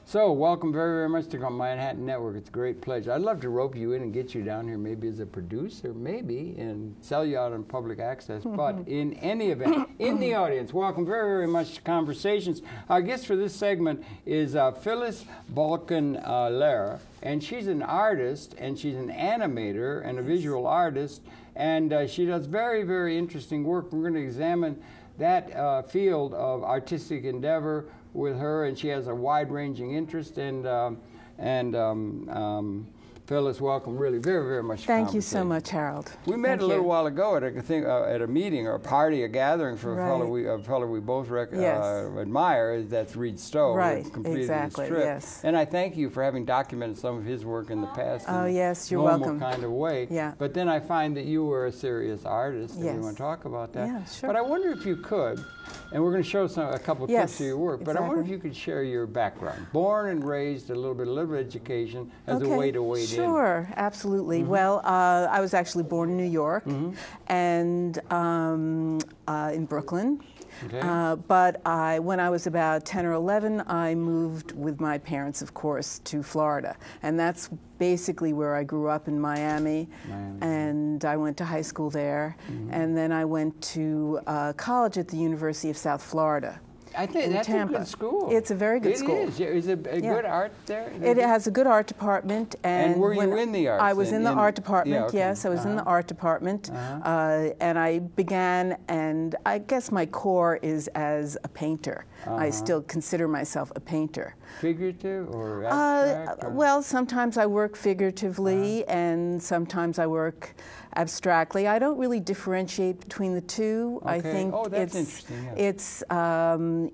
So, welcome very, very much to Manhattan Network. It's a great pleasure. I'd love to rope you in and get you down here maybe as a producer, maybe, and sell you out on public access. But in any event, in the audience, welcome very, very much to Conversations. Our guest for this segment is Phyllis Bulkin Lehrer, and she's an artist, and she's an animator and a visual artist, and she does very, very interesting work. We're going to examine that field of artistic endeavor with her, and she has a wide-ranging interest. Phyllis, welcome, really, very, very much. Thank you so much, Harold. We met a little while ago at a meeting or a party, a gathering for a fellow we both admire. That's Reed Stowe. Right, exactly. Yes. And I thank you for having documented some of his work in the past. Oh, yes, you're welcome. welcome. Kind of way. Yeah. But then I find that you were a serious artist, and we want to talk about that. Yeah, sure. But I wonder if you could. And we're going to show a couple of clips of your work, but I wonder if you could share your background. Born and raised, a little bit of education as a way to wade in. Sure, absolutely. Well, I was actually born in New York and in Brooklyn. Okay. But when I was about 10 or 11, I moved with my parents, of course, to Florida. And that's basically where I grew up, in Miami. And I went to high school there. And then I went to college at the University of South Florida. I think that's a good school. It's a very good school. It is. Is it good art there? It has a good art department. And were you in the arts? I was in the art department, yes. I was in the art department. And I began, and I guess my core is as a painter. I still consider myself a painter. Figurative or abstract? Well, sometimes I work figuratively, and sometimes I work abstractly. I don't really differentiate between the two. Okay. I think that's interesting. Yeah. It's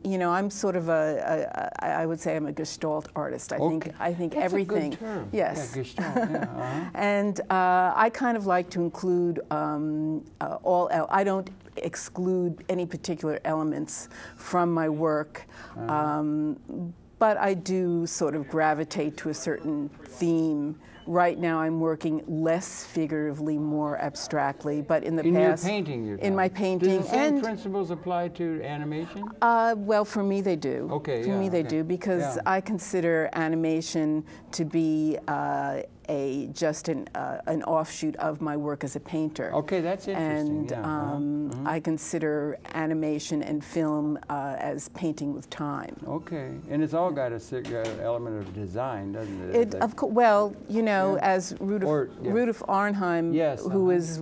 you know, I'm sort of I would say I'm a Gestalt artist. I think that's everything. A good term. Yes. Yeah, Gestalt. Yeah. And I kind of like to include all. I don't exclude any particular elements from my work. But I do sort of gravitate to a certain theme. Right now I'm working less figuratively, more abstractly, but in the past... In your painting, you're in my painting. Do the same principles apply to animation? Well, for me they do. Okay, For me they do, because I consider animation to be just an offshoot of my work as a painter. Okay, that's interesting. And I consider animation and film as painting with time. Okay, and it's all got an element of design, doesn't it? Of course. Well, you know, as Rudolf Arnheim, who is,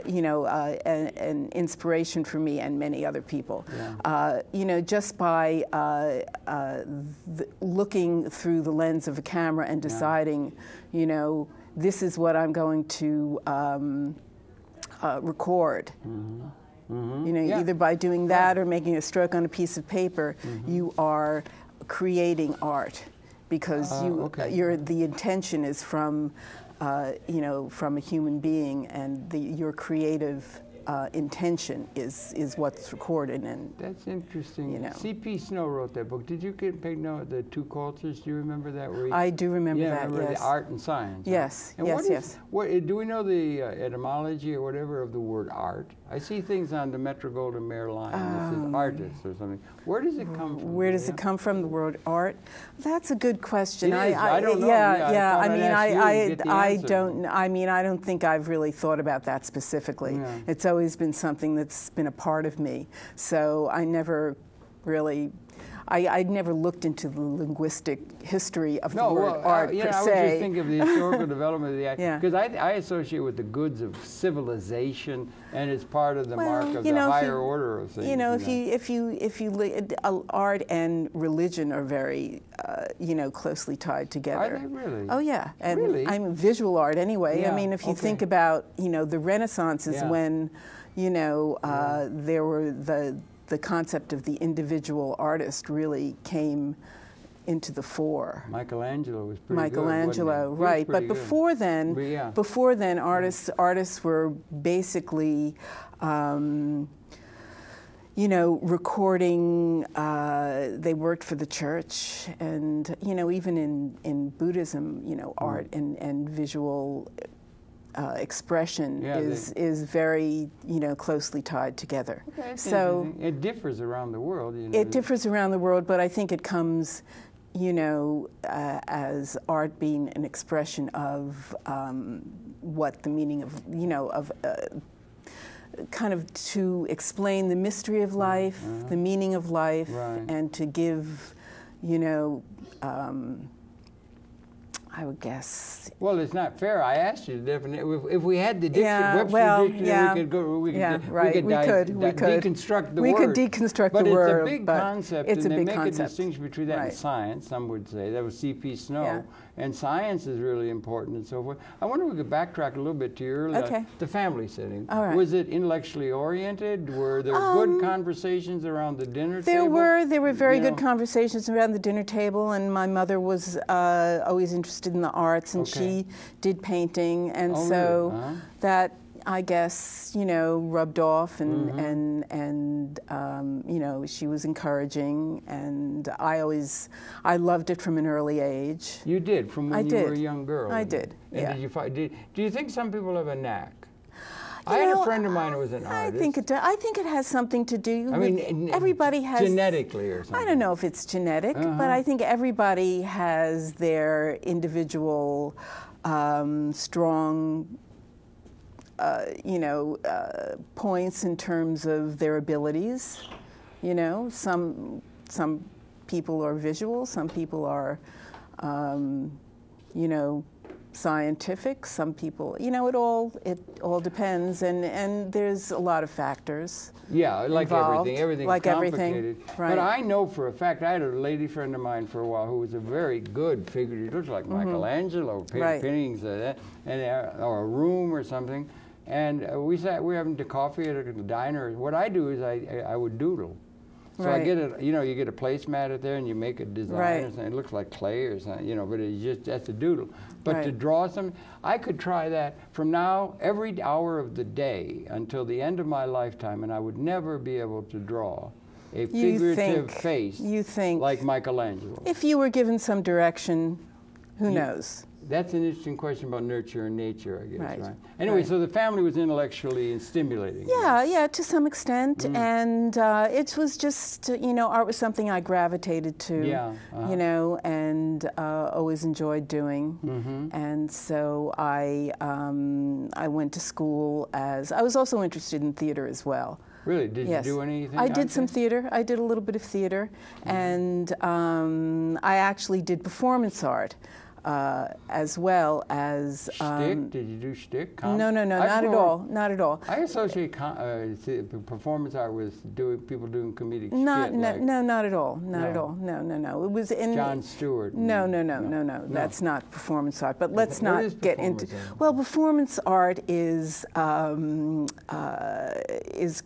you know, an inspiration for me and many other people. You know, just by looking through the lens of a camera and deciding, you know, this is what I'm going to record. You know, either by doing that or making a stroke on a piece of paper, you are creating art, because the intention is from, you know, from a human being, and your creative intention is what's recorded. And that's interesting. You know. C.P. Snow wrote that book. Did you take note of the two cultures? Do you remember that? I do remember that. Remember yes. The art and science. Yes. And yes. What do we know the etymology or whatever of the word art? I see things on the Metro-Goldwyn-Mayer line that says artist or something. Where does it come from? Where does it come from? The word art? That's a good question. I don't know. Yeah. I mean, I don't think I've really thought about that specifically. Yeah. It's always been something that's been a part of me. So I never really. I never looked into the linguistic history of the word art per se. I was just thinking of the historical development of the act, because I associate with the goods of civilization, and it's part of the mark of the higher order of things. You know, art and religion are very, you know, closely tied together. Are they really? Oh yeah, and really? I mean visual art anyway. Yeah. I mean, if you think about, you know, the Renaissance is when, you know, there were the concept of the individual artist really came into the fore. Michelangelo was pretty Michelangelo, good, right? But before then, artists were basically, you know, recording. They worked for the church, and you know, even in Buddhism, you know, art and visual expression is very, you know, closely tied together. Okay, so it differs around the world. You know. It differs around the world, but I think it comes you know, as art being an expression of what the meaning of, you know, of kind of to explain the mystery of life, the meaning of life, and to give, you know, I would guess. Well, it's not fair. I asked you to define it. If we had the Webster dictionary, we could go. We could deconstruct the word. We could deconstruct the word. But it's a big concept, it's and a they big make concept. a distinction between that and science. Some would say that was C.P. Snow, and science is really important and so forth. I wonder if we could backtrack a little bit to your earlier the family setting. All right. Was it intellectually oriented? Were there good conversations around the dinner table? There were very good conversations around the dinner table, and my mother was always interested in the arts, and she did painting, and that, I guess, you know, rubbed off, and you know, she was encouraging, and I loved it from an early age. You did, from when you were a young girl. I did. And do you think some people have a knack? I had a friend of mine who was an artist. I think it has something to do. I mean, everybody has genetically or something. I don't know if it's genetic, but I think everybody has their individual strong, you know, points in terms of their abilities. You know, some people are visual, some people are, you know, scientific. Some people, you know, it all depends, and there's a lot of factors. Yeah, like involved, everything's like complicated. Right. But I know for a fact, I had a lady friend of mine for a while who was a very good figure. She looked like Michelangelo, paintings or a room or something. And we were having coffee at a diner. What I do is I would doodle. So I get it. You know, you get a placemat out there and you make a design or something. It looks like clay or something, you know, but that's a doodle. But to draw something, I could try that from now every hour of the day until the end of my lifetime, and I would never be able to draw a figurative face like Michelangelo. If you were given some direction, who knows? That's an interesting question about nurture and nature, I guess, right? Anyway, so the family was intellectually stimulating. Yeah, to some extent, and it was just, you know, art was something I gravitated to, you know, and always enjoyed doing. And so I went to school I was also interested in theater as well. Really? Did you do anything? I did some theater. I did a little bit of theater, and I actually did performance art. As well as shtick? Did you do shtick? No, not at all. Not at all. I associate performance art with people doing comedic shit. No, not at all. Not at all. No. It was in Jon Stewart. No. That's not performance art. But let's not get into. Well, performance art is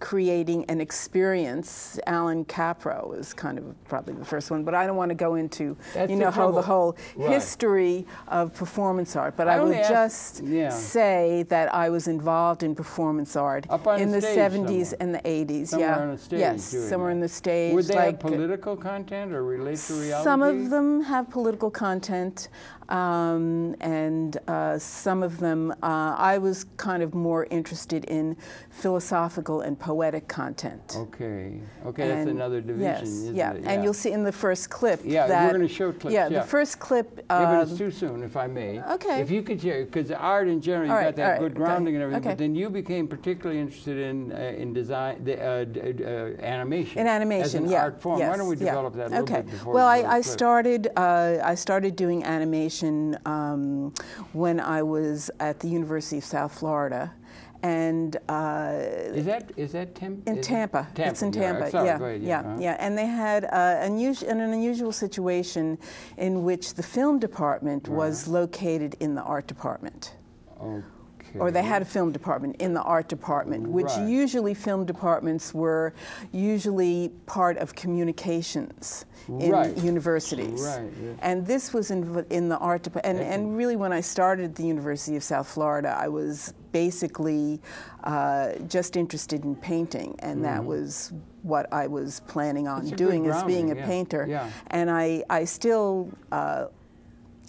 creating an experience. Alan Capro is kind of probably the first one, but I don't want to go into how the whole history of performance art, but I would just say that I was involved in performance art in the 70s and the 80s. Somewhere on the stage. Yes, somewhere in the stage. Would they have political content or relate to reality? Some of them have political content, and some of them I was kind of more interested in philosophical and poetic content. Okay, that's another division, isn't it? And you'll see in the first clip we're going to show clips. The first clip. But it's too soon, if I may. Okay. If you could share, because art in general, you've got that good grounding and everything, but then you became particularly interested in design, animation. In animation, as an art form. Why don't we develop that a little bit before Well, I started doing animation when I was at the University of South Florida. And is that Tampa? In Tampa. It's in Tampa. Yeah. And they had an unusual situation in which the film department was located in the art department. Okay. Or they had a film department in the art department, which usually film departments were usually part of communications in universities. And this was in the art department. And really, when I started at the University of South Florida, I was basically just interested in painting, and that was what I was planning on doing, as being a painter. And I still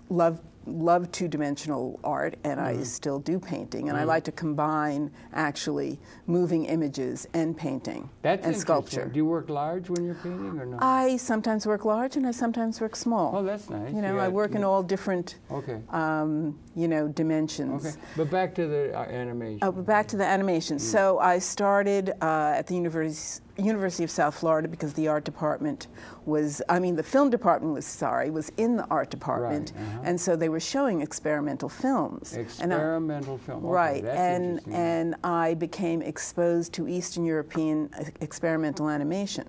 love love two-dimensional art, and I still do painting, and I like to combine actually moving images and painting and sculpture. Do you work large when you're painting or not? I sometimes work large and I sometimes work small. Oh, that's nice. You know, I work in all different, you know, dimensions. Okay, but back to the animation. Oh, but back to the animation. So I started at the University of South Florida because the art department was, the film department was in the art department, and so they were showing experimental films. Experimental film, okay, right? That's interesting. And I became exposed to Eastern European experimental animation.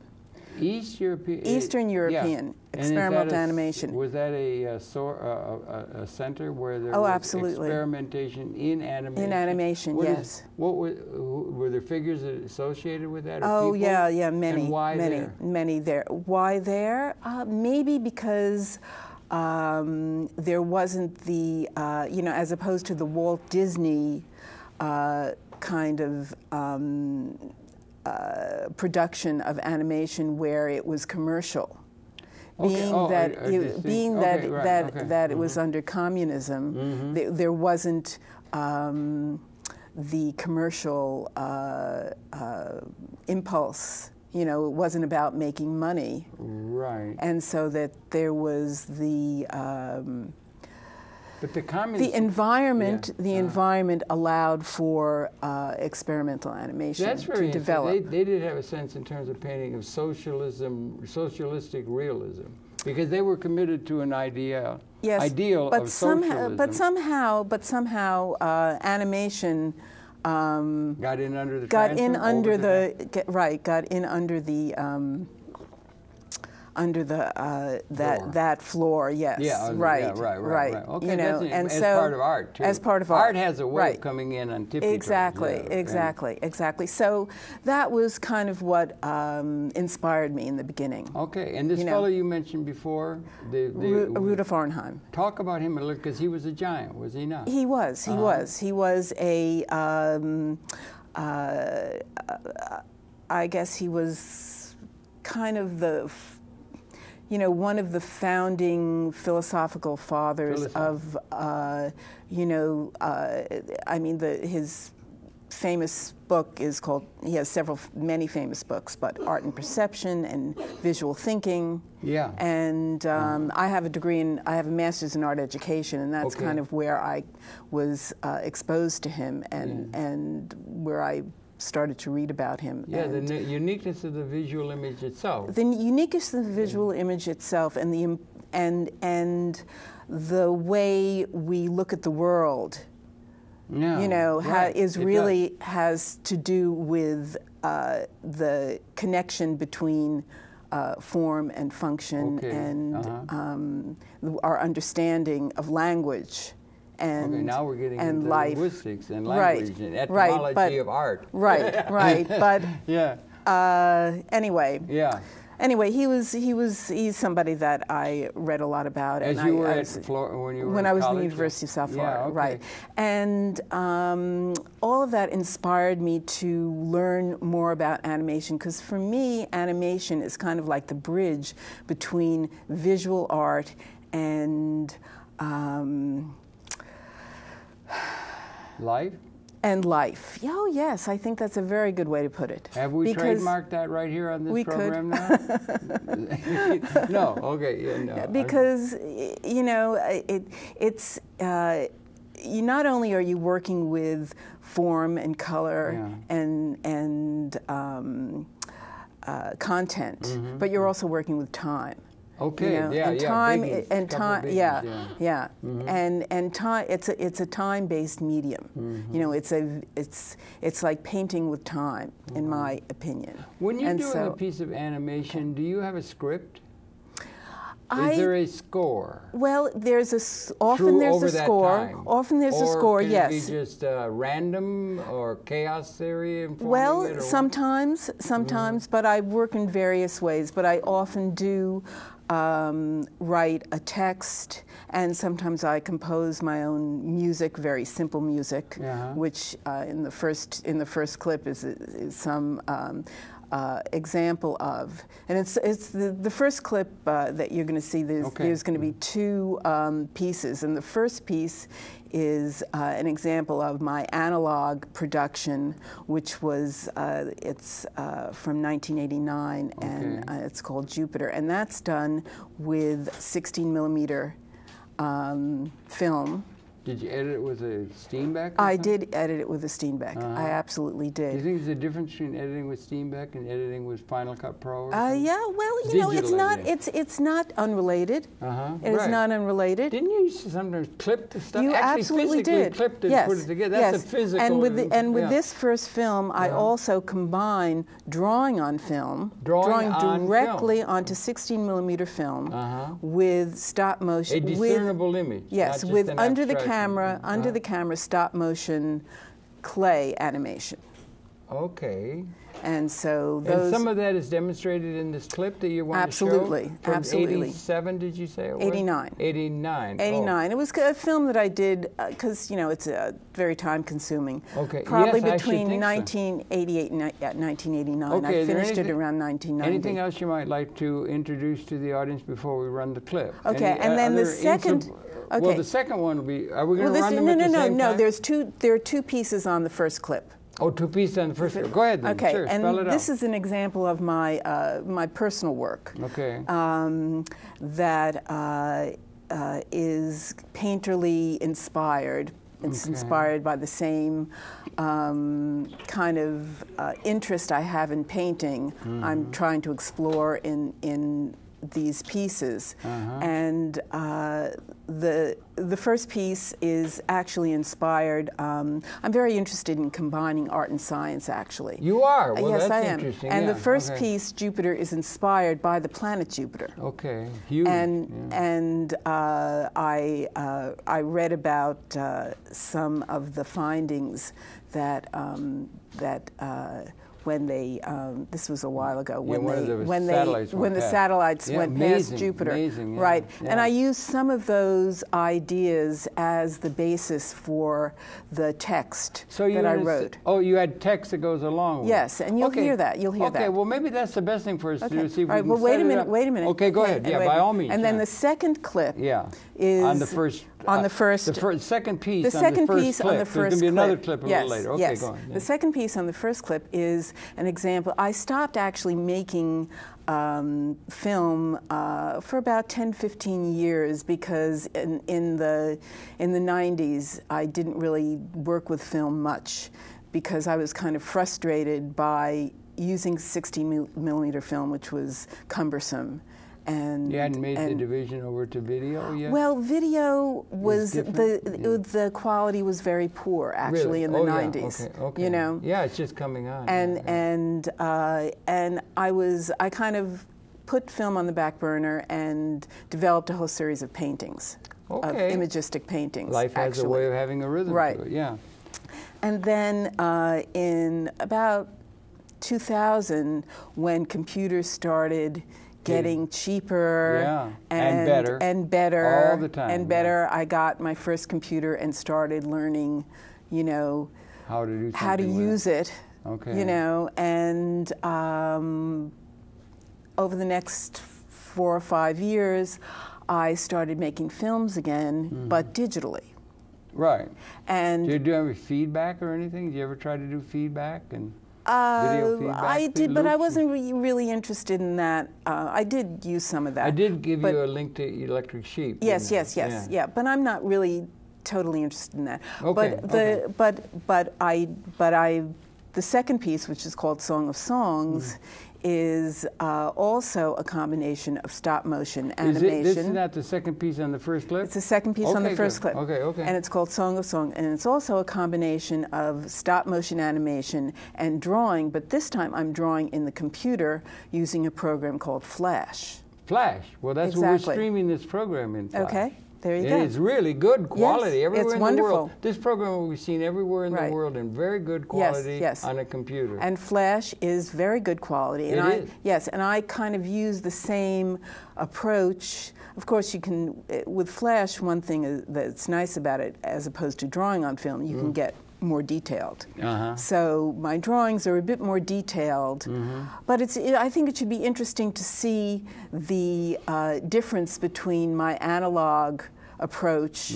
Eastern European experimental animation. Was that a center where there was experimentation in animation? In animation, yes. Were there figures associated with that? Oh, people? yeah, many. And why many there. Why there? Maybe because there wasn't the, as opposed to the Walt Disney kind of production of animation where it was commercial. Being that it was under communism, there wasn't the commercial impulse. You know, it wasn't about making money. Right. And so that there was the but the environment allowed for experimental animation to develop. They did have a sense in terms of painting of socialistic realism, because they were committed to an ideal of socialism. But somehow, animation got in under the that floor, yes. Yeah, right. Okay, you know, and so part of art too. As part of art, has a way of coming in on typical. Exactly. So that was kind of what inspired me in the beginning. Okay, and this fellow you mentioned before, Rudolf Arnheim. Talk about him a little, because he was a giant, was he not? He was. He was a. I guess he was kind of the. One of the founding philosophical fathers of, his famous book is called, he has many famous books, but Art and Perception and Visual Thinking. Yeah. And I have a master's in art education, and that's kind of where I was exposed to him and where I started to read about him. Yeah, and the uniqueness of the visual image itself. The uniqueness of the visual image itself, and the way we look at the world. Yeah, has to do with the connection between form and function and our understanding of language. And now we're getting into linguistics and language and etymology of art. Right. But anyway. Yeah. Anyway, he's somebody that I read a lot about. When you were when I was in the University of South Florida, right? And all of that inspired me to learn more about animation, because for me, animation is kind of like the bridge between visual art and life? And life. Oh, yes, I think that's a very good way to put it. Have we trademarked that right here on this program now? No, okay. Yeah, no. Because, it's not only are you working with form and color and content, but you're also working with time. Okay. And time. And time. It's a time-based medium. It's like painting with time, in my opinion. When you're doing a piece of animation, do you have a script? Is there a score? Well, often there's a score. Often there's a score. Yes. Or can it be just random or chaos theory informing Well, sometimes, but I work in various ways. But I often do write a text, and sometimes I compose my own music, very simple music, which in the first clip is some example of, and it's the first clip that you're going to see. There's going to be two pieces, and the first piece is an example of my analog production, which was it's from 1989, and it's called Jupiter, and that's done with 16 millimeter film. Did you edit it with a Steenbeck? I did edit it with a Steenbeck. I absolutely did. Do you think there's a difference between editing with Steenbeck and editing with Final Cut Pro? Or yeah, well, you know, it's not unrelated. It is not unrelated. Didn't you sometimes clip the stuff? You actually absolutely physically did. Clipped it and put it together. That's a physical. And with this first film, I also combine drawing on film, drawing directly onto 16 millimeter film with stop motion. A discernible image. Yes, with under the camera stop motion clay animation. Okay. And so those. And some of that is demonstrated in this clip that you want to show? Absolutely. From 87, did you say it was? 89. 89. 89. It was a film that I did because, you know, it's very time consuming. Okay. Probably yes, between 1988 and 1989. Okay. I finished it around 1990. Anything else you might like to introduce to the audience before we run the clip? Okay. And then the second. Okay. Well, the second one will be. Are we going to run them at the same time? No. There are two pieces on the first clip. Oh, two pieces on the first clip. Go ahead then. Okay. Sure, and spell it out. this is an example of my my personal work. Okay. That is painterly inspired. It's inspired by the same kind of interest I have in painting. I'm trying to explore in these pieces, and the first piece is actually inspired. I'm very interested in combining art and science, actually. You are? Well, yes, that's I am. interesting. And the first piece, Jupiter, is inspired by the planet Jupiter. Okay, huge. And I read about some of the findings that when they this was a while ago when the satellites went past Jupiter, right? Yeah. And I used some of those ideas as the basis for the text that I wrote. Oh, you had text that goes along with it. Yes, and you'll hear that. You'll hear that. Okay, well maybe that's the best thing for us to do. See if we can well, wait a minute. Up. Wait a minute. Okay, go ahead. Yeah, by all means. And then the second clip. Is on the first. Second piece. The second piece on the first clip. There's going to be another clip a little later. Okay, yes. go on. Yeah. The second piece on the first clip is an example. I stopped actually making film for about 10, 15 years because in the 90s I didn't really work with film much because I was kind of frustrated by using 16 millimeter film, which was cumbersome. And, you hadn't made the division over to video yet? Well, video was the quality was very poor actually in the 90s. Yeah. Okay. You know. Yeah, it's just coming on. And I kind of put film on the back burner and developed a whole series of paintings, of imagistic paintings. Life has a way of having a rhythm to it. Yeah. And then in about 2000, when computers started getting cheaper and better all the time, and better. I got my first computer and started learning, you know, how to use it. Okay. You know, and over the next 4 or 5 years, I started making films again, but digitally. Right. And do you do any feedback or anything? Do you ever try to do feedback and? Video feedback, I did, but I wasn't really interested in that. I did use some of that. I did give you a link to Electric Sheep. Yes, yeah. But I'm not really totally interested in that. Okay. The second piece, which is called Song of Songs, is also a combination of stop motion animation. This is not the second piece on the first clip? It's the second piece on the first clip. Okay. And it's called Song of Song. And it's also a combination of stop motion animation and drawing, but this time I'm drawing in the computer using a program called Flash. Flash? Well, that's what we're streaming this program in Flash. Okay. There you go. It's really good quality everywhere in the world. This program will be seen everywhere in the world in very good quality on a computer. And Flash is very good quality. And it is. Yes, and I kind of use the same approach. Of course, you can, with Flash, one thing that's nice about it, as opposed to drawing on film, you can get more detailed. So my drawings are a bit more detailed, but I think it should be interesting to see the difference between my analog approach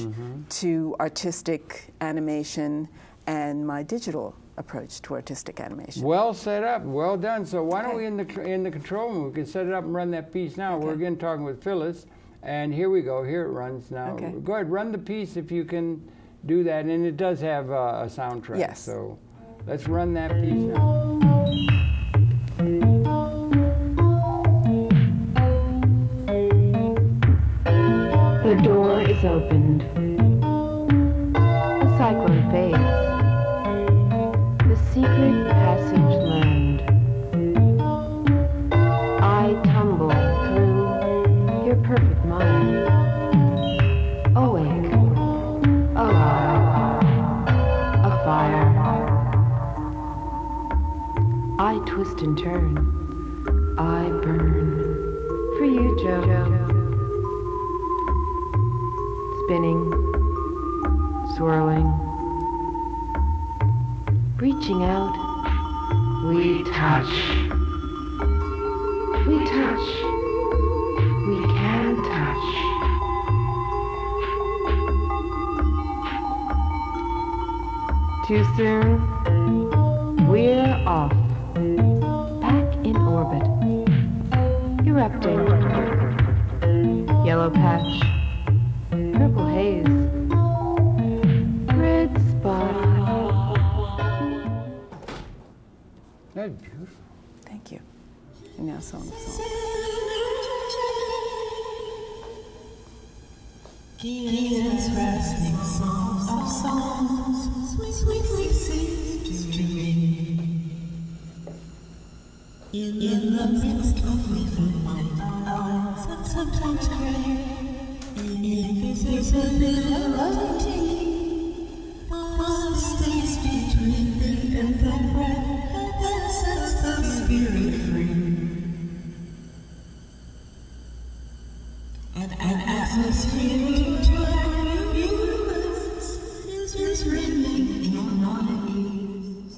to artistic animation and my digital approach to artistic animation. Well set up, well done. So why don't we in the control room, we can set it up and run that piece now. We're again talking with Phyllis, and here we go. Here it runs now. Go ahead, run the piece if you can do that, and it does have a soundtrack. Yes. So let's run that piece now. The door is opened. The cyclone fades. The secret passage learned. I tumble through your perfect mind. Awake, alive, afire. I twist and turn. I burn. For you, Joe. Spinning, swirling, reaching out, we touch, we can touch. Too soon, we're off, back in orbit, erupting, yellow patch, purple haze, red spot. That's beautiful. Thank you. And now song of songs. Keys resting songs of songs, sweetly seem to dream. In the midst of little white eyes, sometimes gray. Invisibility, the space between the and the breath that sets the spirit free. An atmosphere of universe is ringing in my ears.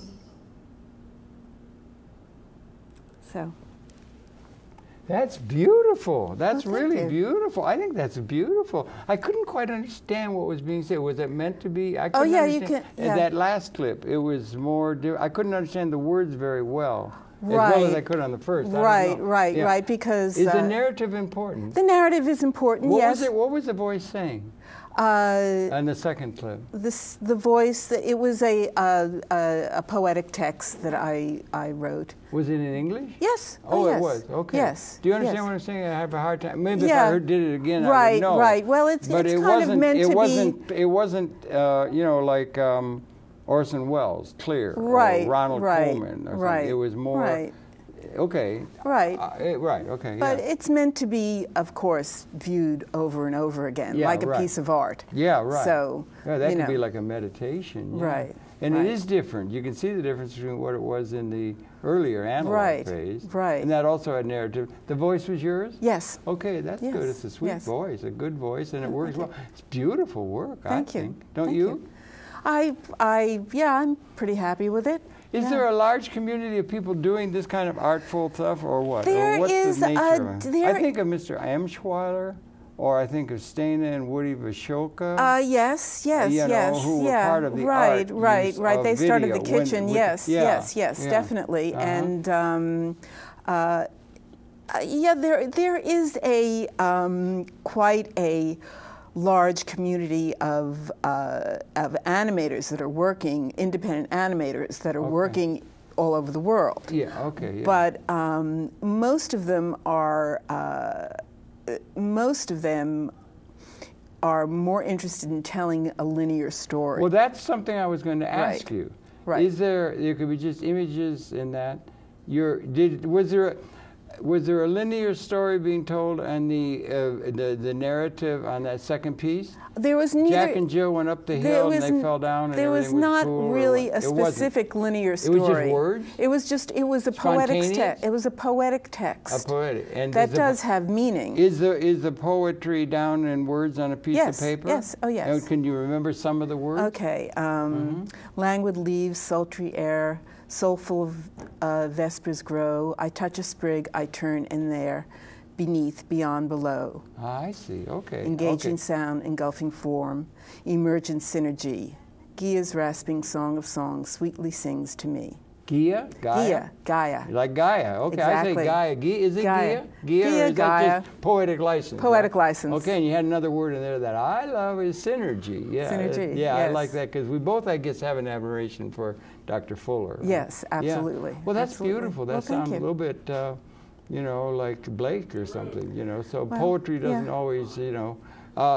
So. That's beautiful. That's really you. beautiful. I think that's beautiful. I couldn't quite understand what was being said. Was it meant to be? I couldn't you understand. can. Yeah. That last clip, it was more. I couldn't understand the words very well, right. as well as I could on the first. Right. Because is the narrative important? The narrative is important. Yes. What was the voice saying? And the second clip. The voice. It was a poetic text that I wrote. Was it in English? Yes. Oh, yes. It was. Okay. Yes. Do you understand what I'm saying? I have a hard time. Maybe if I did it again, I would know. Right. Well, it's kind of meant to be. It wasn't. Like Orson Welles, Clear, right, or Ronald right, Colman. Or right. It was more. Right. Okay. Right. Right. Okay. But yeah. it's meant to be, of course, viewed over and over again, like a piece of art. Yeah. Right. So that could be like a meditation. Yeah. Right. And it is different. You can see the difference between what it was in the earlier analog phase. Right. And that also had narrative. The voice was yours? Yes. Okay, that's good. It's a sweet voice, a good voice, and it works well. It's beautiful work, I think. Don't you? I'm pretty happy with it. Is there a large community of people doing this kind of artful stuff, or what? There or what's is the nature of it? I think of Mr. Amschweiler, or I think of Stena and Woody Vashoka. Yes, who were part of the art right. They started the video kitchen. Yes, definitely. And there is a quite a large community of animators that are working, independent animators that are working all over the world. Yeah. Okay. Yeah. But most of them are more interested in telling a linear story. Well, that's something I was going to ask you. Right. Is there could be just images in that? Was there was there a linear story being told on the narrative on that second piece? There was neither. Jack and Jill went up the hill and they fell down and there was everything was not cool, really a specific linear story. It was just words? It was a poetic text. It was a poetic text. A poetic. And that does have meaning. Is the poetry down in words on a piece of paper? Yes. Oh, yes. And can you remember some of the words? Okay. Languid leaves, sultry air, soulful vespers grow. I touch a sprig, I turn in there. Beneath, beyond, below. I see, okay. Engaging sound, engulfing form, emergent synergy. Gia's rasping song of songs sweetly sings to me. Gia? Gaia? Gaia. Like Gaia, okay. Exactly. I say Gaia. Is it Gaia? Gia? Gia, or is Gaia. that just poetic license? Poetic license. Okay, and you had another word in there that I love is synergy. Yeah, synergy, yeah, yes. I like that because we both, I guess, have an admiration for Dr. Fuller. Right? Yes, absolutely. Yeah. Well, that's absolutely. beautiful. That well, sounds thank a little bit, you know, like Blake or something, you know. So poetry doesn't always, you know.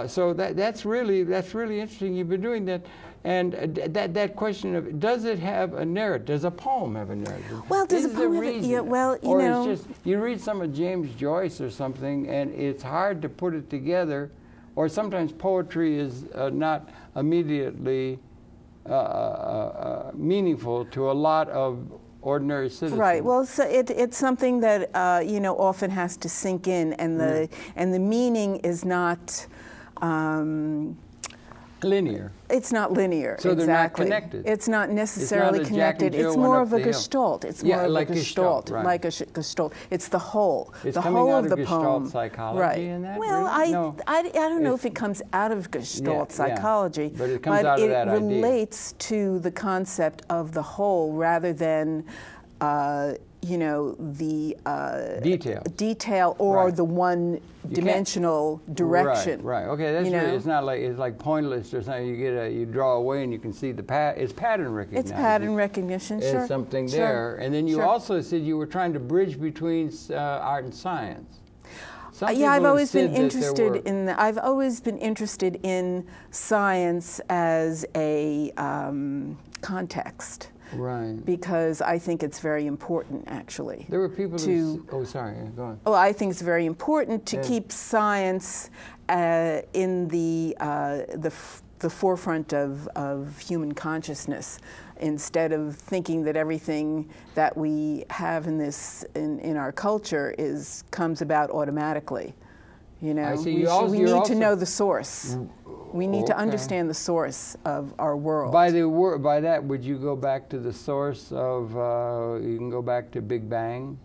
So that's really interesting. You've been doing that. And that question of, does it have a narrative? Does a poem have a narrative? Well, does a poem have a, well, you know. Or it's just, you read some of James Joyce or something, and it's hard to put it together, or sometimes poetry is not immediately meaningful to a lot of ordinary citizens. Right. Well, so it's something that you know, often has to sink in, and the meaning is not linear. It's not linear. So exactly. they're not connected. It's not necessarily it's not Jack connected. And Jill It's more went of up a the hill. gestalt. It's Yeah, more of like a gestalt, right. like a gestalt. It's the whole. It's the coming whole out of of the Gestalt poem. psychology Right. in that, Well, really? No. I don't know if it comes out of Gestalt psychology, but it comes out of that idea. It relates to the concept of the whole rather than you know, the detail or the one-dimensional direction. Right. Okay. That's really, it's not like it's like pointless or something. You draw away and you can see the it's pattern recognition. It's pattern recognition. Sure. There's something there, and then you also said you were trying to bridge between art and science. Yeah, I've always been interested in. I've always been interested in science as a context. Right. Because I think it's very important, actually. There were people who... Oh, sorry. Go on. Oh, I think it's very important to keep science in the forefront of human consciousness, instead of thinking that everything that we have in our culture comes about automatically. You know, we need to know the source. We need to understand the source of our world. By that, would you go back to the source of? You can go back to Big Bang,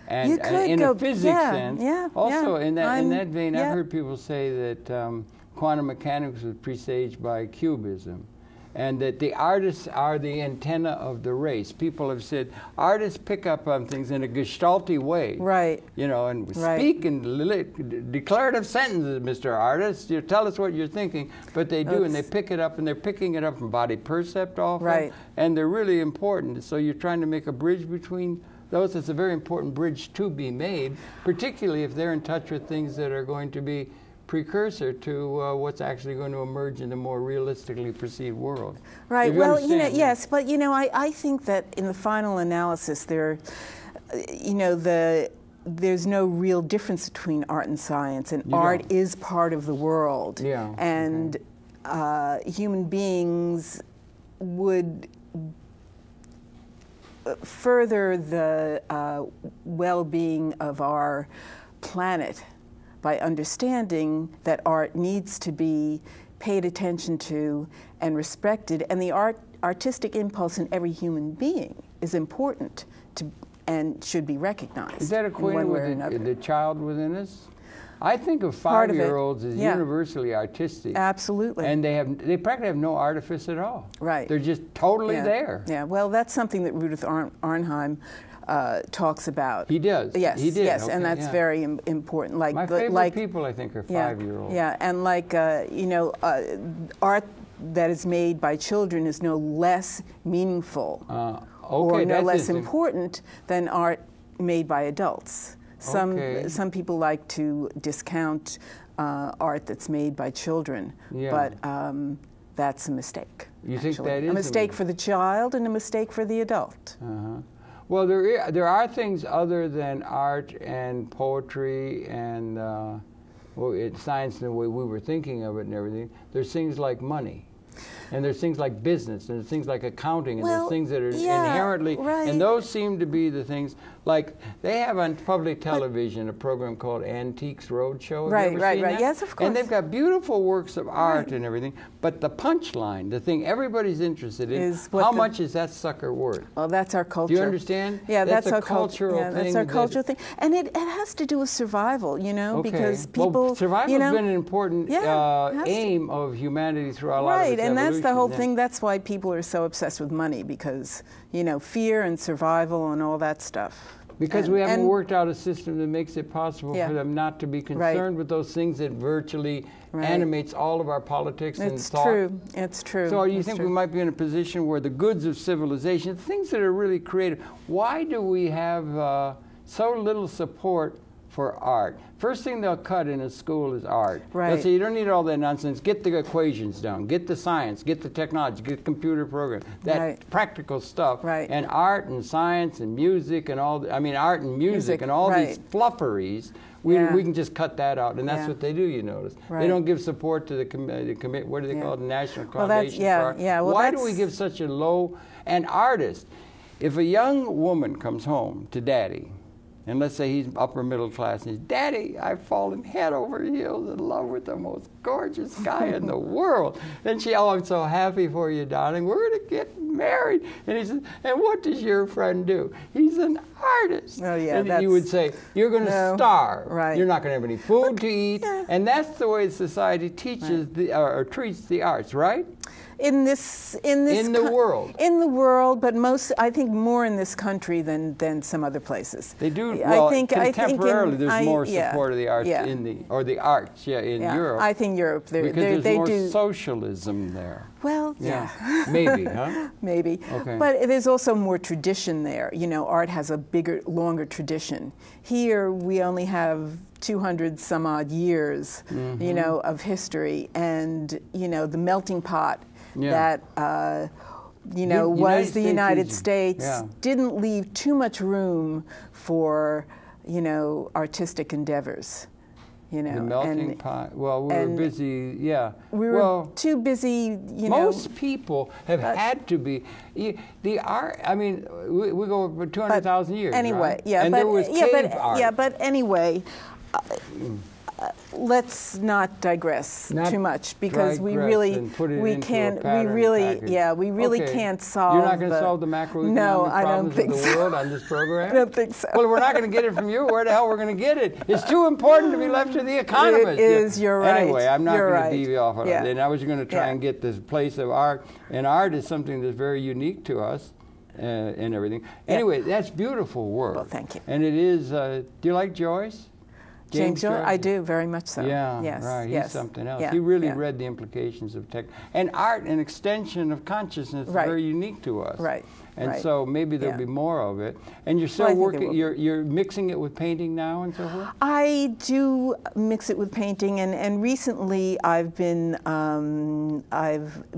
and you could in go, a physics sense. Yeah, also, in that vein, yeah. I've heard people say that quantum mechanics was presaged by Cubism, and that the artists are the antenna of the race. People have said artists pick up on things in a gestalty way. Right. You know, and speak in declarative sentences, Mr. Artist. You tell us what you're thinking, but they do, and they pick it up, and they're picking it up from body percept often. Right. And they're really important. So you're trying to make a bridge between those. It's a very important bridge to be made, particularly if they're in touch with things that are going to be precursor to what's actually going to emerge in the more realistically perceived world. Right. Well, you know, yes, but you know, I think that in the final analysis, you know, there's no real difference between art and science, and art is part of the world. Yeah. And human beings would further the well-being of our planet by understanding that art needs to be paid attention to and respected, and the artistic impulse in every human being is important and should be recognized. Is that acquainted with the child within us? I think of 5-year-olds as universally artistic. Absolutely. And they practically have no artifice at all. Right. They're just totally there. Yeah. Well, that's something that Rudolf Arnheim talks about. He does. Yes. He did. Yes, okay, and that's very important. Like my favorite people, I think, are 5-year-olds. Yeah, and like you know, art that is made by children is no less meaningful or no less important than art made by adults. Some people like to discount art that's made by children, but that's a mistake. You think that is a mistake for the child and a mistake for the adult? Well, there are things other than art and poetry and it's science in the way we were thinking of it and everything. There's things like money. And there's things like business, and there's things like accounting, and there's things that are inherently, and those seem to be the things, like they have on public television a program called Antiques Roadshow. Have you ever seen that? Yes, of course. And they've got beautiful works of art and everything, but the punchline, the thing everybody's interested in, is how much is that sucker worth? Well, that's our culture. Do you understand? Yeah, that's a our cultural thing. That's our cultural thing. And it has to do with survival, you know, because people, well, survival's been an important aim of humanity throughout a lot of its evolution. And that's the whole thing. That's why people are so obsessed with money, because, you know, fear and survival and all that stuff. Because we haven't worked out a system that makes it possible for them not to be concerned with those things that virtually animates all of our politics and thought. It's true. So you think we might be in a position where the goods of civilization, things that are really creative, why do we have so little support for art? First thing they'll cut in a school is art. They'll say, you don't need all that nonsense. Get the equations down. Get the science. Get the technology. Get the computer program. That practical stuff. And art and science and music and all, art and music and all these flufferys, we can just cut that out. And that's what they do, you notice. They don't give support to the what do they call it, the National Foundation for Art. Why do we give such a low, an artist, if a young woman comes home to daddy, and let's say he's upper middle class, and he's, Daddy, I've fallen head over heels in love with the most gorgeous guy in the world. Then she, oh, I'm so happy for you, darling. We're going to get married. And he says, and what does your friend do? He's an artist. Oh, yeah, and you would say, you're going to starve. You're not going to have any food to eat. Yeah. And that's the way society teaches or treats the arts, right? In the world. In the world, but I think more in this country than some other places. They do. Well, contemporarily, there's more support of the arts in the arts in Europe. I think Europe. Because there's more socialism there. Well, maybe, huh? Maybe. Okay. But there's also more tradition there. You know, art has a bigger, longer tradition. Here, we only have 200 some odd years, you know, of history, and you know, the melting pot that you know was the United States didn't leave too much room for, you know, artistic endeavors. You know, the melting pot. Well, we were busy. We were too busy. You know, most people have had to be. The art. I mean, we go over 200,000 years. Anyway, right? And there was cave art. But anyway. Let's not digress too much, because we can't solve. You're not going to solve the macroeconomic problems of the world on this program? I don't think so. Well, we're not going to get it from you. Where the hell we're going to get it? It's too important to be left to the economists. It is. You're right. Anyway, I'm not going to deviate off of that. And I was going to try and get this place of art, and art is something that's very unique to us. And everything. Anyway, that's beautiful work. Well, thank you. And it is. Do you like Joyce? James Joyce? I do, very much so. Yeah, yes, right. He's yes. something else. Yeah, he really read the implications of tech. And art, an extension of consciousness, is very unique to us. Right. And so maybe there'll be more of it. And you're still working, you're mixing it with painting now and so forth? I do mix it with painting, and recently I've been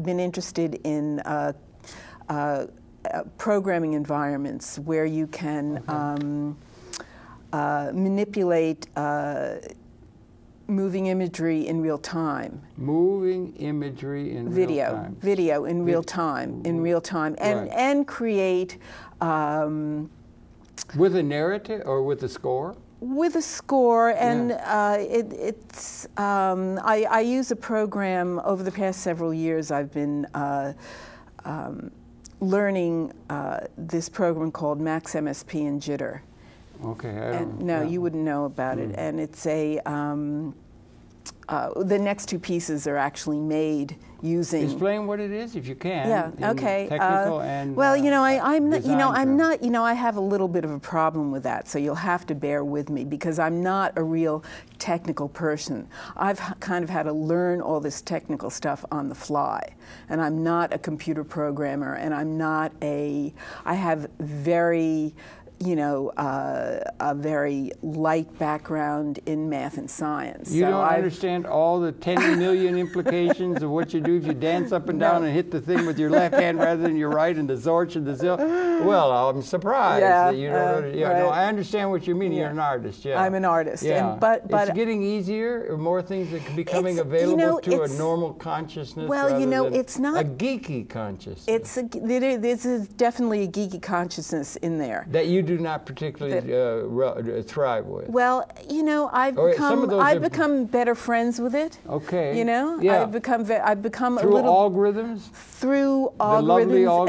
interested in programming environments where you can manipulate moving imagery in real time. Moving imagery in real time. Video in real time, and create. With a narrative or with a score? With a score, and I use a program over the past several years. I've been learning this program called Max MSP and Jitter. Okay. You wouldn't know about it. And it's a, the next two pieces are actually made using. Explain what it is, if you can. Yeah. Okay. Technical and. Well, I have a little bit of a problem with that, so you'll have to bear with me, because I'm not a real technical person. I've kind of had to learn all this technical stuff on the fly, and I'm not a computer programmer, and I have very you know, a very light background in math and science. You don't understand all the 10 million implications of what you do if you dance up and down and hit the thing with your left hand rather than your right, and the zorch and the zil. Well, I'm surprised that you don't. No, I understand what you mean. You're an artist. Yeah, I'm an artist. Yeah, and, but it's getting easier, or more things that are becoming available to a normal consciousness. Well, you know, it's not a geeky consciousness. This is definitely a geeky consciousness in there that you do not particularly thrive with. Well, you know, I've become better friends with it. Okay. You know, yeah. I've become through a little algorithms. Through algorithms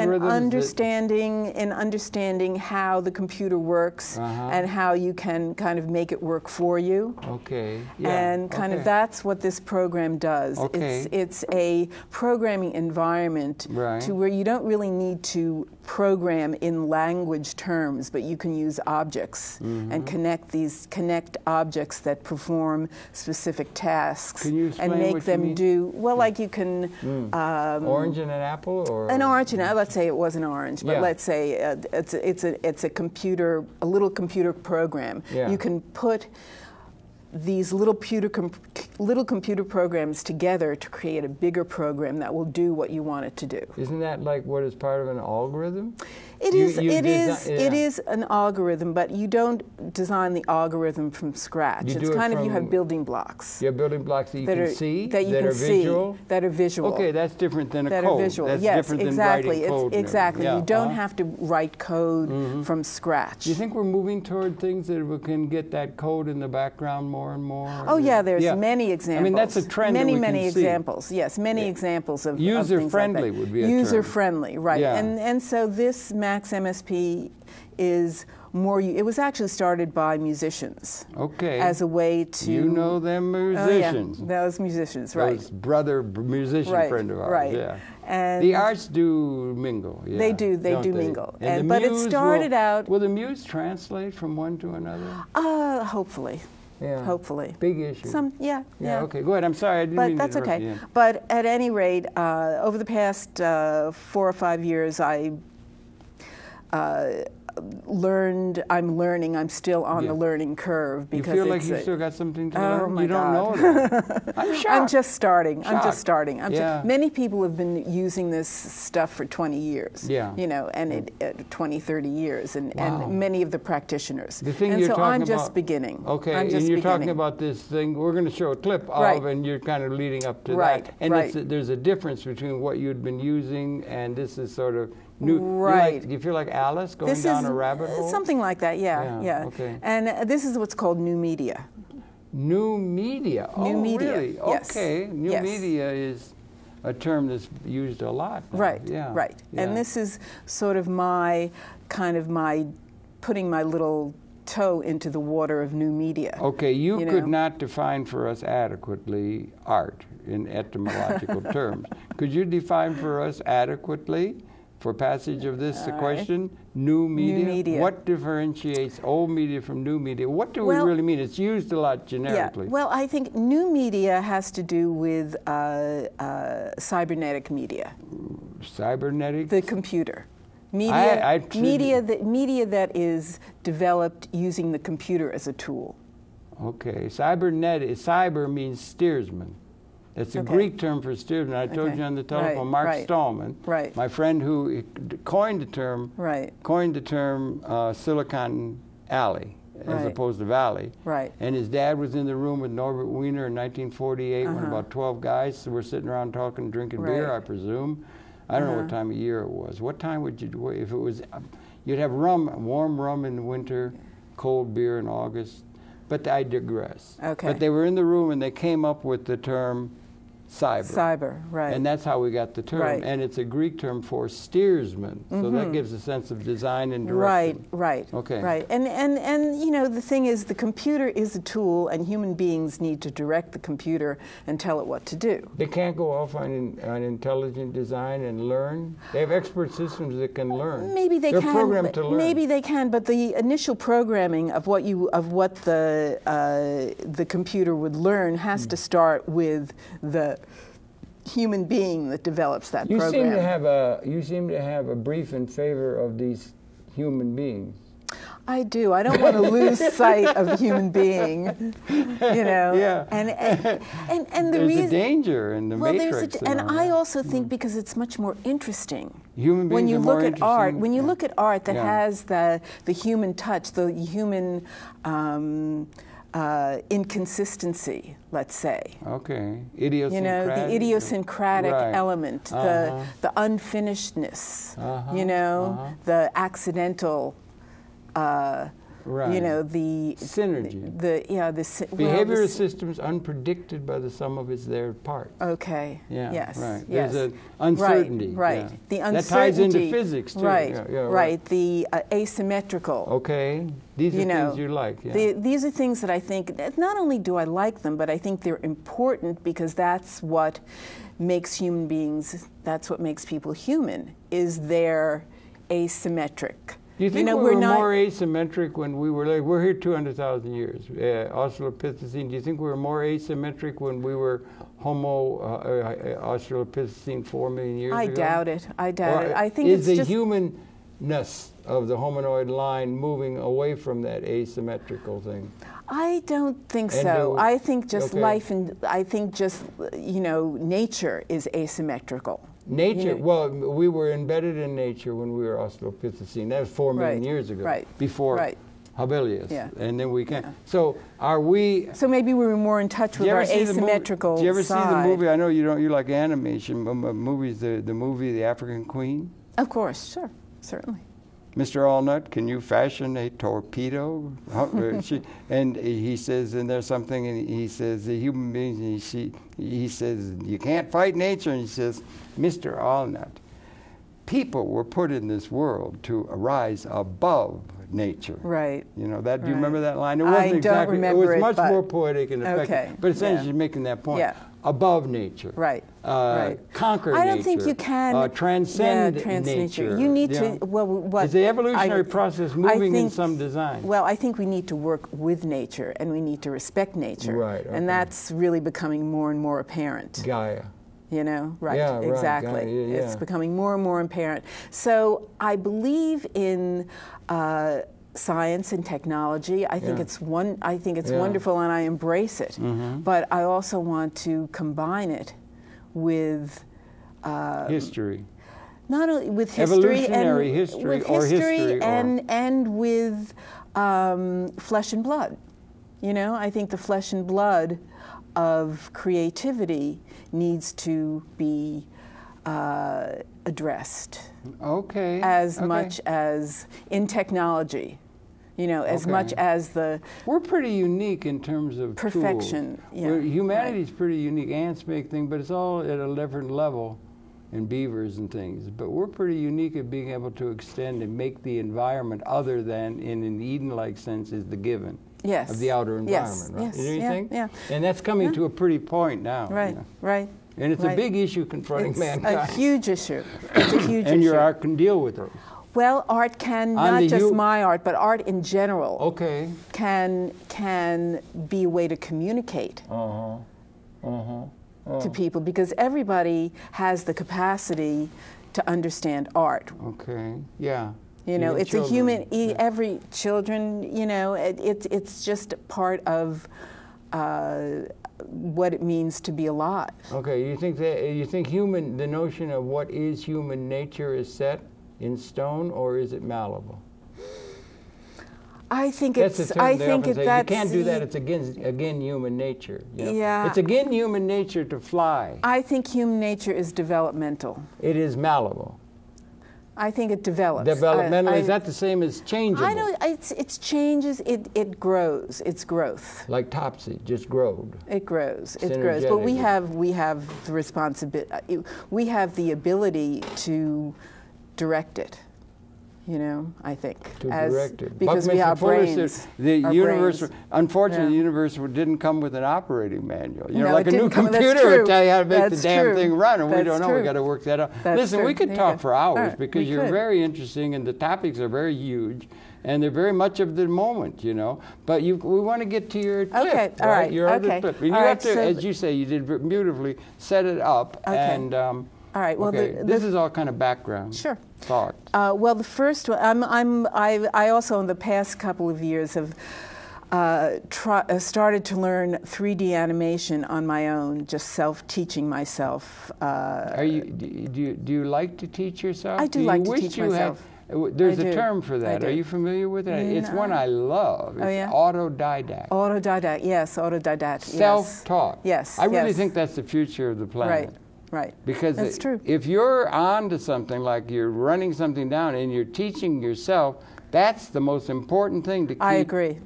and understanding how the computer works and how you can kind of make it work for you. Okay. Yeah. And kind of that's what this program does. Okay. It's a programming environment to where you don't really need to program in language terms, but you can use objects and connect objects that perform specific tasks and make them do well. Like you can orange and an apple, or an orange and let's say it was an orange, but let's say it's a computer, a little computer program. Yeah. You can put these little computer programs together to create a bigger program that will do what you want it to do. Isn't that like what is part of an algorithm? It is an algorithm, but you don't design the algorithm from scratch. It's kind of, you have building blocks. You have building blocks that you can see, that are visual. Okay, that's different than a code. That are visual. That's yes, different exactly. Than writing code. Exactly. Yeah. You don't have to write code from scratch. Do you think we're moving toward things that we can get that code in the background more and more? Oh yeah, there's many examples. I mean, that's a trend. Many examples. Yes, many examples of user-friendly like would be a term. User-friendly, right? Yeah. And so this Max MSP is more. It was actually started by musicians. Okay. As a way to. You know them musicians. Oh, yeah, those musicians, right? Those brother musician friend of ours. Right. Yeah. And the arts do mingle. Yeah, they do mingle. And but it started out. Will the muse translate from one to another? Hopefully. Yeah. Hopefully. Big issue. Yeah. Okay, go ahead. I'm sorry. I didn't mean to that's interrupt okay. you. But at any rate, over the past 4 or 5 years, I'm still on the learning curve, because you feel like you still got something to learn? My you don't God. know that. I'm shocked. I'm just starting. Shocked. Many people have been using this stuff for 20 years. Yeah. You know, and 20, 30 years, and many of the practitioners. The thing and you're so talking I'm just about, beginning. Okay, I'm just and you're beginning. talking about this thing. We're going to show a clip of, and you're kind of leading up to that. And there's a difference between what you'd been using, and this is sort of new. Right. Do you feel like Alice going down a rabbit hole? Something like that, yeah. Okay. And this is what's called new media. New media? New media, really? yes. Okay. New media is a term that's used a lot now. Right, yeah. right. Yeah. And this is sort of my putting my little toe into the water of new media. Okay, you could not define for us adequately art in etymological terms. Could you define for us adequately, for passage of this question, new media? New media. What differentiates old media from new media? What do we really mean? It's used a lot generically. Yeah. Well, I think new media has to do with cybernetic media. Cybernetic? The computer. Media that is developed using the computer as a tool. Okay. Cyber means steersman. It's a Greek term for steersman. I told you on the telephone, Mark Stallman, my friend who coined the term, Silicon Alley, as opposed to Valley. Right. And his dad was in the room with Norbert Wiener in 1948 when about 12 guys were sitting around talking, drinking beer, I presume. I don't know what time of year it was. What time would you do? If it was, you'd have warm rum in the winter, cold beer in August. But I digress. Okay. But they were in the room and they came up with the term cyber. Cyber, right. And that's how we got the term. Right. And it's a Greek term for steersman. So that gives a sense of design and direction. Right. Okay. Right. And you know, the thing is, the computer is a tool, and human beings need to direct the computer and tell it what to do. They can't go off on intelligent design and learn. They have expert systems that can learn. Maybe they They're can. programmed to learn. Maybe they can, but the initial programming of what the computer would learn has to start with the human being that develops that program. You seem to have a brief in favor of these human beings. I do. I don't want to lose sight of a human being, you know. Yeah. And the there's reason a danger in the matrix. and I also think because it's much more interesting. Human beings when you are look more at art, interesting. when you look at art that Yeah. has the human touch, the human inconsistency, let's say. Okay. You know, the idiosyncratic Right. element, the unfinishedness, you know, the accidental, Right. you know, the synergy. Behavioral Behavioral systems unpredicted by the sum of its their parts. Okay. Yeah. Yes. Right. Yes. There's an uncertainty. Right. Yeah. The uncertainty. That ties into physics too. Right. Yeah, yeah, right. The asymmetrical. Okay. These are things you like. Yeah. These are things that I think, not only do I like them, but I think they're important because that's what makes human beings, that's what makes people human, is they're asymmetric. Do you think know, we were not, more asymmetric when we were like, we're here 200,000 years, Australopithecine, do you think we were more asymmetric when we were Homo Australopithecine 4 million years ago? I doubt it. I doubt it. I think it's it's the just humanness of the hominoid line moving away from that asymmetrical thing. I don't think so. I think just okay. life and I think just, you know, nature is asymmetrical. Nature, well, we were embedded in nature when we were Australopithecine. That was 4 million years ago. Right. Before Habilius. Yeah. And then we can. So are we? So maybe we were more in touch with our asymmetrical side. Do you ever see the movie? I know you don't. You like animation movies. The movie The African Queen. Of course, sure, certainly. Mr. Allnut, can you fashion a torpedo? And he says, and there's something, and he says, the human beings, he says, you can't fight nature. And he says, Mr. Allnut, people were put in this world to arise above nature. Right. You know, that. Do you Right. remember that line? It wasn't I don't exactly, remember it was it, much but- more poetic and effective. Okay, But essentially yeah. making that point. Yeah. Above nature. Right. Right. Conquer nature. I don't think you can transcend nature. You need to. Well, what is the evolutionary process moving in some design? Well, I think we need to work with nature, and we need to respect nature. Right. Okay. And that's really becoming more and more apparent. Gaia. You know, right? Yeah, right. Exactly. Gaia, yeah. It's becoming more and more apparent. So I believe in. Science and technology. I think it's wonderful, and I embrace it. Mm-hmm. But I also want to combine it with history. Not only with history Evolutionary history with or history history and with flesh and blood. You know, I think the flesh and blood of creativity needs to be addressed. Okay. As much as in technology. You know, as much as the... We're pretty unique in terms of perfection. Tools. Yeah, humanity's pretty unique. Ants make things, but it's all at a different level, and beavers and things. But we're pretty unique at being able to extend and make the environment other than, in an Eden-like sense, is the given. Yes. Of the outer environment, right? Yes. Do you think? Yeah. And that's coming to a pretty point now. Right, right. And it's a big issue confronting mankind. It's a huge issue. It's a huge issue. And your art can deal with it. Well, art can, not just my art, but art in general, can be a way to communicate to people, because everybody has the capacity to understand art. Okay, yeah. You know, it's a human, every children, you know, it's just part of what it means to be alive. Okay, you think the notion of what is human nature is set in stone, or is it malleable? I think that's it's. The term I they think often say. that's. You can't do that. It's again human nature. You know? Yeah. It's again human nature to fly. I think human nature is developmental. It is malleable. I think it develops. Developmental, is that the same as changeable? I don't. It's changes. It grows. It's growth. Like Topsy, just growed. It grows. It grows. But we have the responsibility. We have the ability to direct it. You know, I think. To direct it. Because we have brains. The universe, unfortunately, the universe didn't come with an operating manual. You know, no, like a new computer would tell you how to make the damn thing run, and we don't know. We got to work that out. Listen, we could talk for hours because you're very interesting, and the topics are very huge, and they're very much of the moment. You know, but we want to get to your clip. Okay, all right. Your other clip. And you have to, so as you say, you did beautifully set it up and. All right. Well, okay. This is all kind of background. Sure. Thought. Well, the first one, I also in the past couple of years have started to learn 3D animation on my own, just self-teaching myself. Do you like to teach yourself? I do like to teach myself. There's a term for that. Are you familiar with it? It's one I love. It's autodidact. Autodidact, yes, autodidact. Self-taught. Yes. I really think that's the future of the planet. Right. Because that's true. If you're on to something, like you're running something down and you're teaching yourself, that's the most important thing to keep. I agree.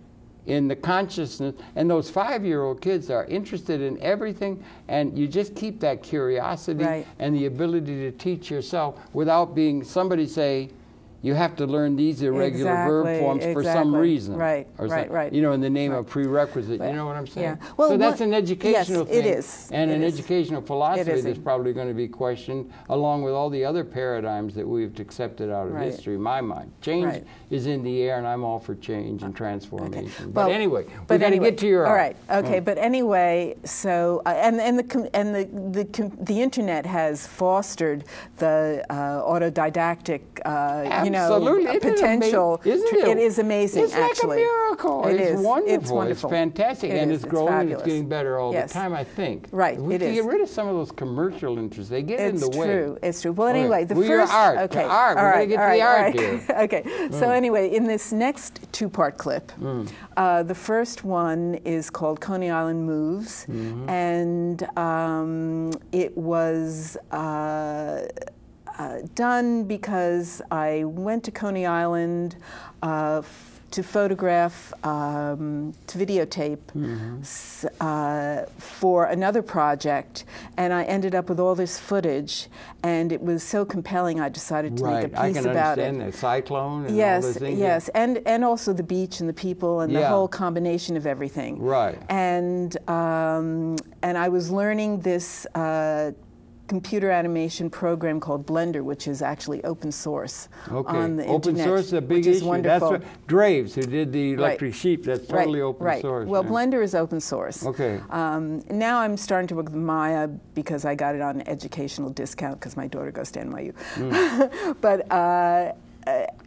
In the consciousness, and those 5-year-old kids are interested in everything, and you just keep that curiosity and the ability to teach yourself without being somebody say, you have to learn these irregular verb forms for some reason. Right. You know, in the name of prerequisite. You know what I'm saying? Yeah. Well, so that's an educational thing. It is. And an educational philosophy that's probably going to be questioned, along with all the other paradigms that we've accepted out of history, in my mind. Change is in the air, and I'm all for change and transformation. Okay. But anyway, we've got to get to your art. All right. Okay. But anyway, so and the internet has fostered the autodidactic, potential. It is amazing. It's actually. Like a miracle. It's wonderful. It's wonderful. It's fantastic, and it's growing. It's getting better all the Yes. time. I think. Right. We can get rid of some of those commercial interests. They get in the way. It's true. Well, anyway, the first. Your art. Okay. The art. We're going to get to the art here. Okay. So anyway, in this next two-part clip, the first one is called Coney Island Moves, and it was done because I went to Coney Island to photograph, to videotape for another project, and I ended up with all this footage, and it was so compelling I decided to make a piece about it. I can understand that. Cyclone and all those things. Yes, and also the beach and the people and the whole combination of everything. Right. And I was learning this computer animation program called Blender, which is actually open source on the open internet. Source is a big which is issue. Wonderful. That's what Draves, who did the electric sheep, that's totally open source. Well, Blender is open source. Okay. Now I'm starting to work with Maya because I got it on an educational discount because my daughter goes to NYU. But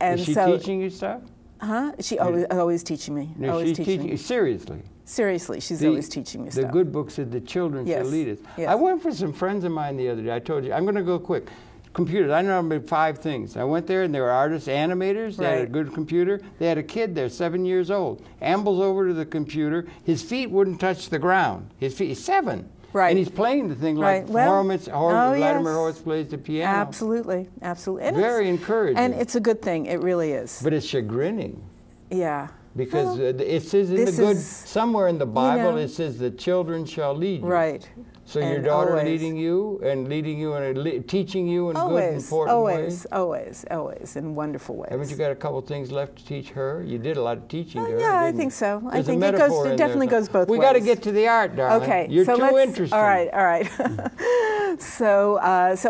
and is she teaching you stuff? Huh? She always teaching me. No, always she's teaching you seriously. Seriously, she's always teaching me stuff. The good book said the children shall lead us. Yes. I went for some friends of mine the other day. I told you, I'm going to go quick. Computers, I know about 5 things. I went there and there were artists, animators, they had a good computer. They had a kid there, 7 years old, ambles over to the computer. His feet wouldn't touch the ground. His feet, he's 7. Right. And he's playing the thing like Vladimir Horowitz plays the piano. Absolutely. And very encouraging. And it's a good thing, it really is. But it's chagraining. Yeah. Because it says in the good, somewhere in the Bible, it says the children shall lead you. Right. So your daughter leading you and teaching you in good, important ways? Always, in wonderful ways. Haven't you got a couple things left to teach her? You did a lot of teaching to her, yeah, I think so. I think it definitely goes both ways. We got to get to the art, darling. Okay. You're too interesting. All right. So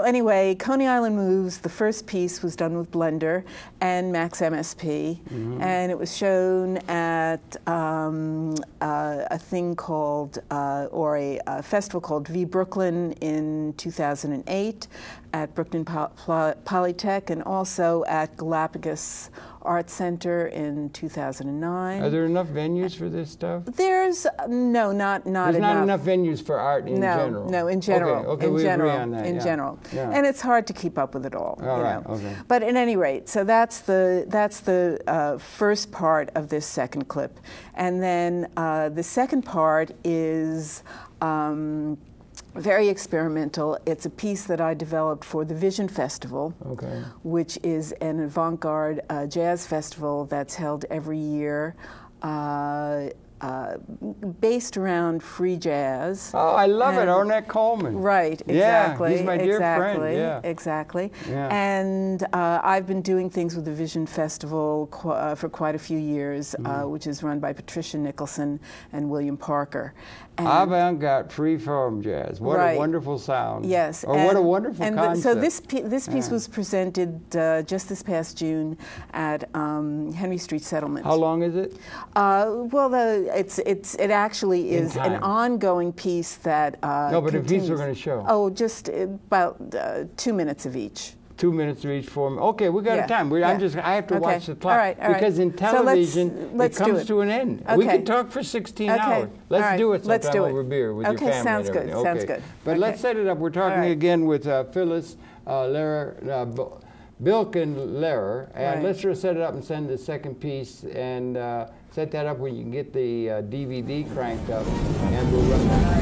anyway, Coney Island Moves, the first piece was done with Blender and Max MSP, and it was shown at a thing called, or a festival called V Brooklyn in 2008 at Brooklyn Polytech, and also at Galapagos Art Center in 2009. Are there enough venues for this stuff? There's not enough. There's not enough venues for art in general. No, in general. Okay, we agree on that. In general, yeah. And it's hard to keep up with it all. Right. Okay. But at any rate, so that's the first part of this second clip, and then the second part is. Very experimental. It's a piece that I developed for the Vision Festival, which is an avant-garde jazz festival that's held every year, based around free jazz. Oh, I love it, Ornette Coleman. Right, exactly. Yeah, he's my dear friend. Yeah. Exactly. Yeah. And I've been doing things with the Vision Festival for quite a few years, which is run by Patricia Nicholson and William Parker. Avant-garde free-form jazz. What a wonderful sound. Yes. Or what a wonderful concept. So this piece was presented just this past June at Henry Street Settlement. How long is it? Well, it actually is an ongoing piece that no, but continues. the piece we're going to show. Oh, just about 2 minutes of each. 2 minutes to each form. Okay, we got time. I have to watch the clock. All right, because in television, let's it comes to an end. Okay. We could talk for 16 hours. Let's do it sometime over beer with your family. Okay, sounds good. Okay. Sounds good. But let's set it up. We're talking again with Phyllis Lehrer, Bulkin Lehrer, and let's just set it up and send the second piece and set that up when you can get the DVD cranked up, and we'll run that.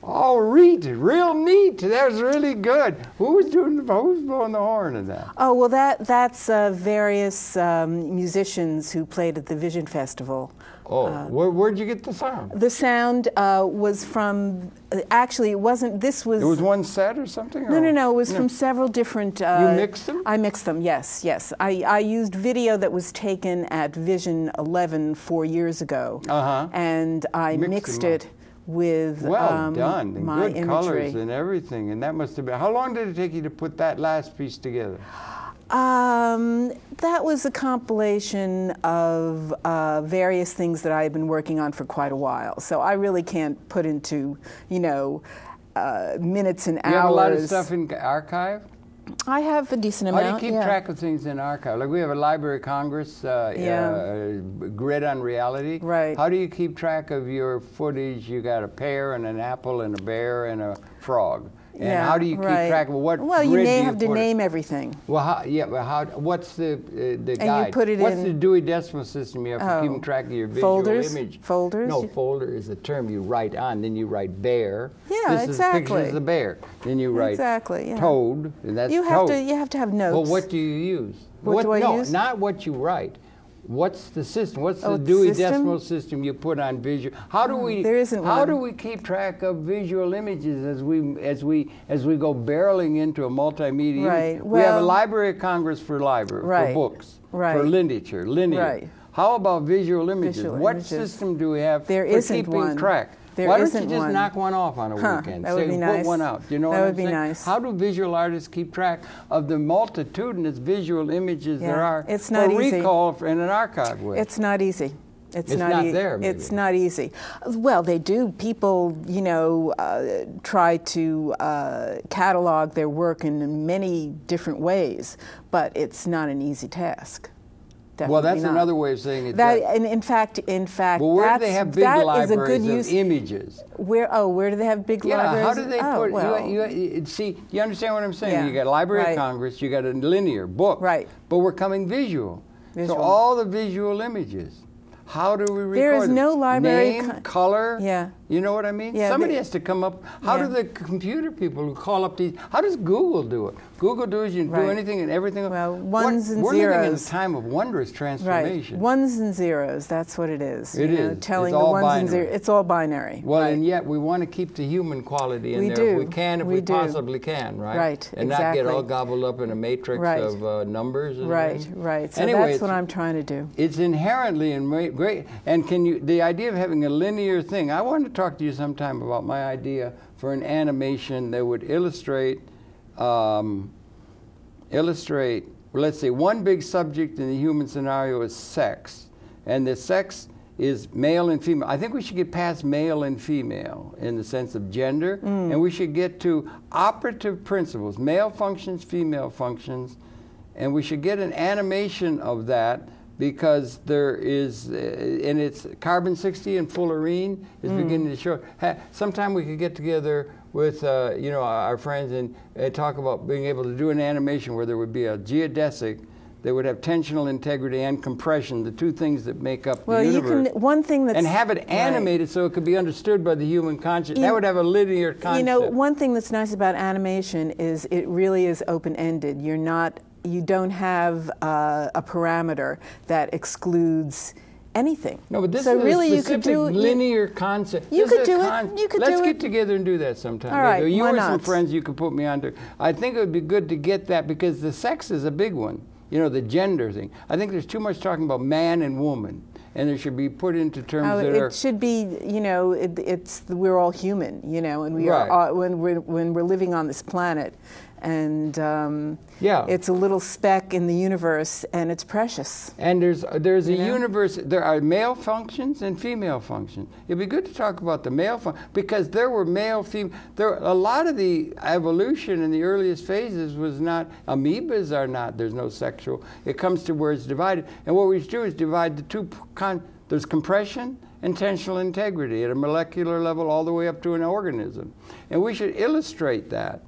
Oh, real neat. That was really good. Who's blowing the horn in that? Oh, well, that's various musicians who played at the Vision Festival. Oh, where'd you get the sound? The sound was from, actually, it wasn't, this was... It was one set or something? No, it was from several different... You mixed them? I mixed them, yes. I used video that was taken at Vision 11 4 years ago. And I mixed it with done. And my good imagery. Colors and everything. And that must have been... How long did it take you to put that last piece together? That was a compilation of various things that I had been working on for quite a while. So I really can't put into, minutes and hours. You have a lot of stuff in archive? I have a decent amount. How do you keep track of things in archive? Like we have a Library of Congress, Grid on Reality. Right. How do you keep track of your footage? You got a pear and an apple and a bear and a frog. And how do you keep track of what? Well, you may have to name everything. Well, what's the guide? And you put it what's the Dewey Decimal System you have for keeping track of your visual image? Folders? No, folder is a term you write on. Then you write bear. Yeah, this is pictures of the bear. Then you write toad, and that's toad. You have to have notes. Well, what do you use? What do I use? Not what you write. What's the system? What's the Dewey Decimal System you put on visual? How do we? There isn't How one. do we keep track of visual images as we go barreling into a multimedia? Right. We have a Library of Congress for for books, for literature, linear. Right. How about visual images? What images. system do we have There for isn't keeping one. track? There Why don't isn't you just one. knock one off on a weekend? That would be nice. Put one out. You know that what would I'm be saying? nice. How do visual artists keep track of the multitudinous visual images there are It's not for easy. recall in an archive way? It's not easy. It's not there, maybe. It's not easy. Well, they do. People, try to catalog their work in many different ways, but it's not an easy task. Definitely well, that's not. another way of saying it. That, and in fact, well, where do they have big libraries of images? Where do they have big libraries? How do they put? Well, See, you understand what I'm saying? Yeah, You got Library of Congress, you got a linear book, right? But we're coming visual. So all the visual images. How do we record There is them? no library. Name, color. Yeah. You know what I mean? Yeah, Somebody has to come up. How do the computer people who call up these? How does Google do it? Google does you do anything and everything. Well, ones and we're zeros. We're living in a time of wondrous transformation. Right. Ones and zeros. That's what it is. It is. Telling it's all the ones binary. and zeros. It's all binary. Well, and yet we want to keep the human quality in there if we can, if we possibly can, right? Right. And not get all gobbled up in a matrix of numbers. And Right. So anyway, that's what I'm trying to do. It's inherently great. And the idea of having a linear thing, I want to talk to you sometime about my idea for an animation that would illustrate, let's say one big subject in the human scenario is sex. And the sex is male and female. I think we should get past male and female in the sense of gender, and we should get to operative principles, male functions, female functions, and we should get an animation of that because there is, and it's carbon-60 and fullerene is beginning to show. Sometime we could get together with our friends and talk about being able to do an animation where there would be a geodesic that would have tensional integrity and compression, the two things that make up the universe. One thing that's... And have it animated so it could be understood by the human conscious. That would have a linear concept. One thing that's nice about animation is it really is open-ended. You don't have a parameter that excludes anything. No, but this so is really a specific linear concept. You could do it. Let's get together and do that sometime. All right, you why or not? some friends you could put me on to. I think it would be good to get that because the sex is a big one. The gender thing. I think there's too much talking about man and woman. And it should be put into terms that are... It should be, we're all human, and we are when we're living on this planet, and it's a little speck in the universe, and it's precious. And there's a universe. There are male functions and female functions. It'd be good to talk about the male function because there were male, female. A lot of the evolution in the earliest phases was not. Amoebas are not. There's no sexual. It comes to where it's divided, and what we do is divide the two. There's compression and tensional integrity at a molecular level all the way up to an organism. And we should illustrate that.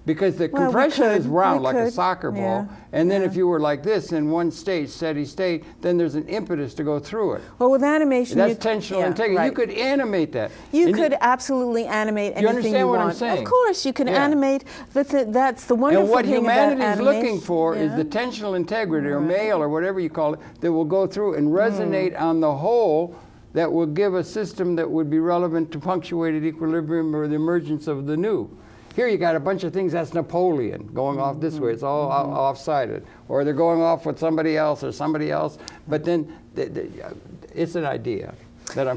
Because the Well, we compression is could. round We like a could. soccer ball. Yeah. And then Yeah. if you were like this in one state, steady state, then there's an impetus to go through it. Well, with animation, That's you, tensional yeah, integrity. right. You could animate that. You And could absolutely animate You anything understand you what I'm want. saying? Of course, you can Yeah. animate. That's the wonderful And what thing humanity about is animation. looking for is Yeah. the tensional integrity, or male, or whatever you call it, that will go through and resonate on the whole, that will give a system that would be relevant to punctuated equilibrium or the emergence of the new. Here you got a bunch of things, that's Napoleon going off this way, it's all off-sided. Or they're going off with somebody else or somebody else, but then it's an idea that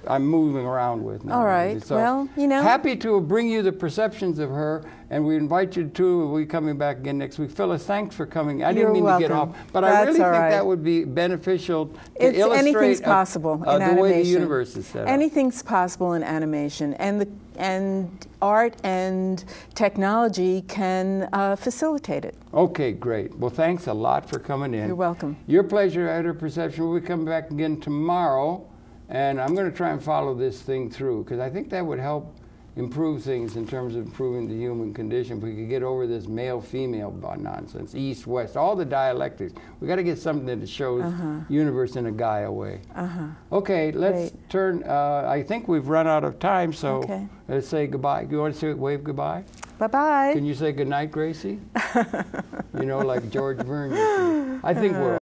I'm moving around with now. All right, So well, you know. happy to bring you the perceptions of her, and we invite you to, we'll be coming back again next week. Phyllis, thanks for coming. I didn't You're mean to get off, welcome. but I That's really all think right. that would be beneficial to It's, illustrate anything's possible in the animation. way the universe is set up. Anything's possible in animation, and art and technology can facilitate it. Okay, great. Well, thanks a lot for coming in. You're welcome. Your pleasure, Editor Perception. We'll be coming back again tomorrow, and I'm going to try and follow this thing through, because I think that would help improve things in terms of improving the human condition. If we could get over this male-female nonsense, east-west, all the dialectics. We got to get something that shows universe in a Gaia way. Okay, let's Great. turn. I think we've run out of time, so Okay. let's say goodbye. You want to say wave goodbye? Bye-bye. Can you say goodnight, Gracie? You know, like George Verne used to. I think we're